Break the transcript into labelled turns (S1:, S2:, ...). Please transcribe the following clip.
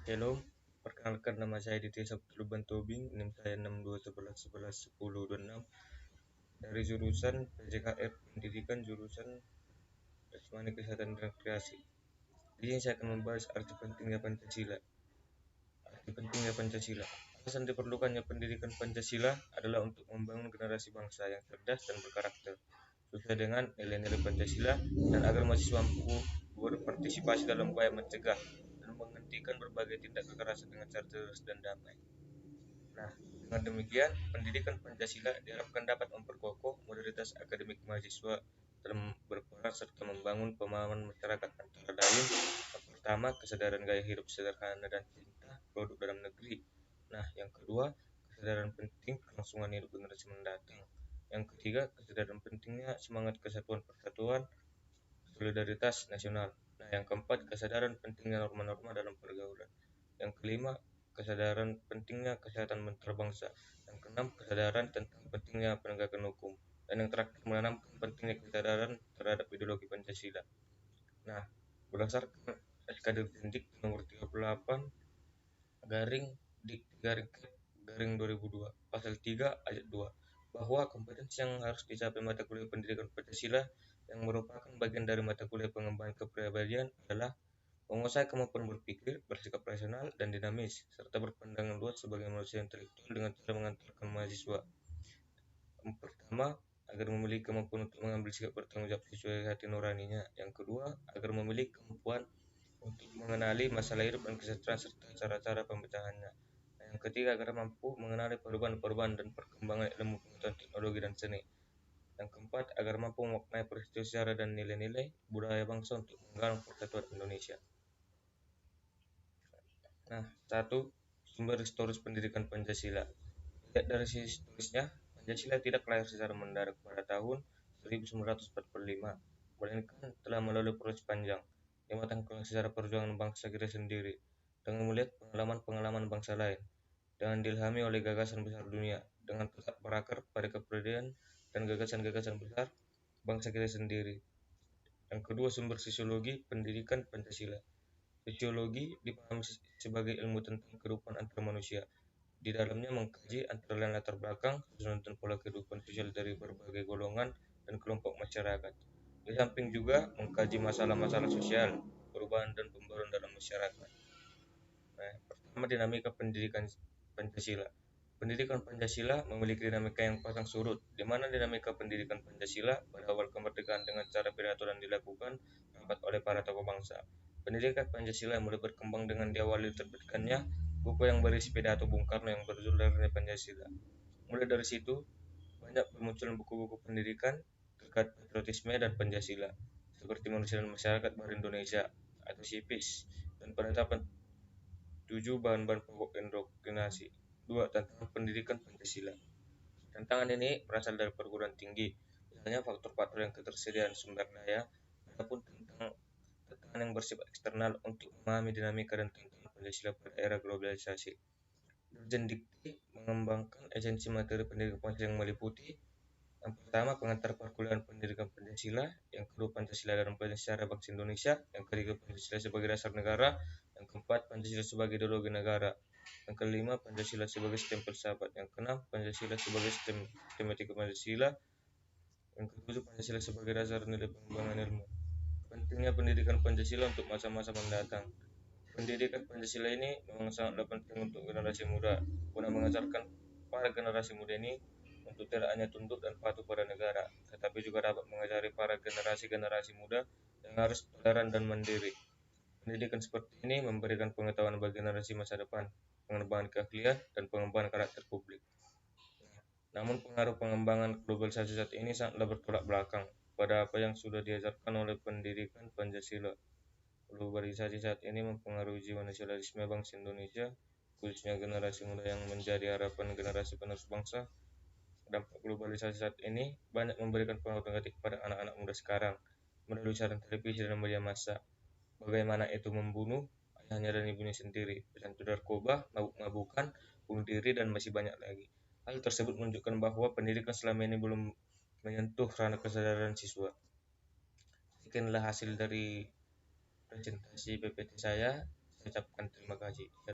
S1: Hello, perkenalkan nama saya Ditya Sabtu Tobing, NIM saya 6211111026 dari jurusan PJKR Pendidikan jurusan Jasmani Kesehatan dan Rekreasi. Di sini saya akan membahas arti pentingnya Pancasila. Arti pentingnya Pancasila. Alasan diperlukannya pendidikan Pancasila adalah untuk membangun generasi bangsa yang cerdas dan berkarakter sesuai dengan nilai-nilai Pancasila dan agar mahasiswa mampu berpartisipasi dalam upaya mencegah dan menghentikan berbagai tindak kekerasan dengan cara cerdas dan damai. Nah, dengan demikian, pendidikan Pancasila diharapkan dapat memperkokoh moralitas akademik mahasiswa dalam berperan serta membangun pemahaman masyarakat antara lain yang pertama, kesadaran gaya hidup sederhana dan cinta produk dalam negeri. Nah, yang kedua, kesadaran penting kelangsungan hidup generasi mendatang. Yang ketiga, kesadaran pentingnya semangat kesatuan persatuan solidaritas nasional. Nah, yang keempat, kesadaran pentingnya norma-norma dalam pergaulan. Yang kelima, kesadaran pentingnya kesehatan mental bangsa. Yang keenam, kesadaran tentang pentingnya penegakan hukum. Dan yang terakhir, menanamkan pentingnya kesadaran terhadap ideologi Pancasila. Nah, berdasarkan SKD Pendik nomor 38 garing di garing garing 2002 pasal 3 ayat 2 bahwa kompetensi yang harus dicapai mata kuliah pendidikan Pancasila yang merupakan bagian dari mata kuliah pengembangan kepribadian adalah menguasai kemampuan berpikir, bersikap rasional dan dinamis, serta berpandangan luas sebagai manusia intelektual dengan cara mengantarkan mahasiswa. Yang pertama, agar memiliki kemampuan untuk mengambil sikap bertanggung jawab sesuai hati nuraninya. Yang kedua, agar memiliki kemampuan untuk mengenali masalah hidup dan kesejahteraan serta cara-cara pemecahannya. Yang ketiga, agar mampu mengenali perubahan-perubahan dan perkembangan ilmu pengetahuan teknologi dan seni. Yang keempat, agar mampu memaknai peristiwa sejarah dan nilai-nilai budaya bangsa untuk menggalang persatuan Indonesia. Nah, satu, sumber historis pendidikan Pancasila. Lihat dari sisi historisnya, Pancasila tidak lahir secara mendadak pada tahun 1945, melainkan telah melalui proses panjang, dimatangkan secara perjuangan bangsa kita sendiri, dengan melihat pengalaman-pengalaman bangsa lain, dengan diilhami oleh gagasan besar dunia, dengan tetap berakar pada kepribadian dan gagasan-gagasan besar bangsa kita sendiri. Yang kedua, sumber sosiologi pendidikan Pancasila. Sosiologi dipahami sebagai ilmu tentang kehidupan antar manusia. Di dalamnya mengkaji antara lain latar belakang, susunan dan pola kehidupan sosial dari berbagai golongan dan kelompok masyarakat. Di samping juga mengkaji masalah-masalah sosial, perubahan dan pembaruan dalam masyarakat. Nah, pertama dinamika pendidikan Pancasila. Pendidikan Pancasila memiliki dinamika yang pasang surut, di mana dinamika pendidikan Pancasila pada awal kemerdekaan dengan cara pidato dan dilakukan rapat oleh para tokoh bangsa. Pendidikan Pancasila mulai berkembang dengan diawali diterbitkannya buku yang berisi pidato Bung Karno yang berjudul Nilai Pancasila. Mulai dari situ, banyak bermunculan buku-buku pendidikan terkait patriotisme dan Pancasila, seperti Manusia dan Masyarakat Baru Indonesia atau SIPIS, dan penetapan 7 bahan-bahan pokok indoktrinasi. 2. Tantangan pendidikan Pancasila. Tantangan ini berasal dari perguruan tinggi, misalnya faktor-faktor yang ketersediaan sumber daya, ataupun tentang tantangan yang bersifat eksternal untuk memahami dinamika dan tantangan Pancasila pada era globalisasi. Dirjen Dikti mengembangkan esensi materi pendidikan Pancasila yang meliputi yang pertama, pengantar perkuliahan pendidikan Pancasila. Yang kedua, Pancasila dalam sejarah bangsa Indonesia. Yang ketiga, Pancasila sebagai dasar negara. Yang keempat, Pancasila sebagai ideologi negara. Yang kelima, Pancasila sebagai sistem filsafat. Yang keenam, Pancasila sebagai sistem tematika Pancasila. Yang ketujuh, Pancasila sebagai dasar nilai pengembangan ilmu. Pentingnya pendidikan Pancasila untuk masa-masa mendatang. Pendidikan Pancasila ini memang sangatlah penting untuk generasi muda, guna mengajarkan para generasi muda ini untuk tidak hanya tunduk dan patuh pada negara, tetapi juga dapat mengajari para generasi-generasi muda yang harus toleran dan mandiri. Pendidikan seperti ini memberikan pengetahuan bagi generasi masa depan, pengembangan keahlian, dan pengembangan karakter publik. Namun pengaruh pengembangan globalisasi saat ini sangatlah bertolak belakang pada apa yang sudah diajarkan oleh pendidikan Pancasila. Globalisasi saat ini mempengaruhi jiwa nasionalisme bangsa Indonesia, khususnya generasi muda yang menjadi harapan generasi penerus bangsa. Dampak globalisasi saat ini banyak memberikan pengaruh negatif pada anak-anak muda sekarang melalui siaran televisi dan media massa. Bagaimana itu membunuh ayahnya dan ibunya sendiri, pecandu narkoba, mabuk-mabukan, bunuh diri, dan masih banyak lagi. Hal tersebut menunjukkan bahwa pendidikan selama ini belum menyentuh ranah kesadaran siswa. Sekianlah hasil dari presentasi PPT saya. saya ucapkan terima kasih.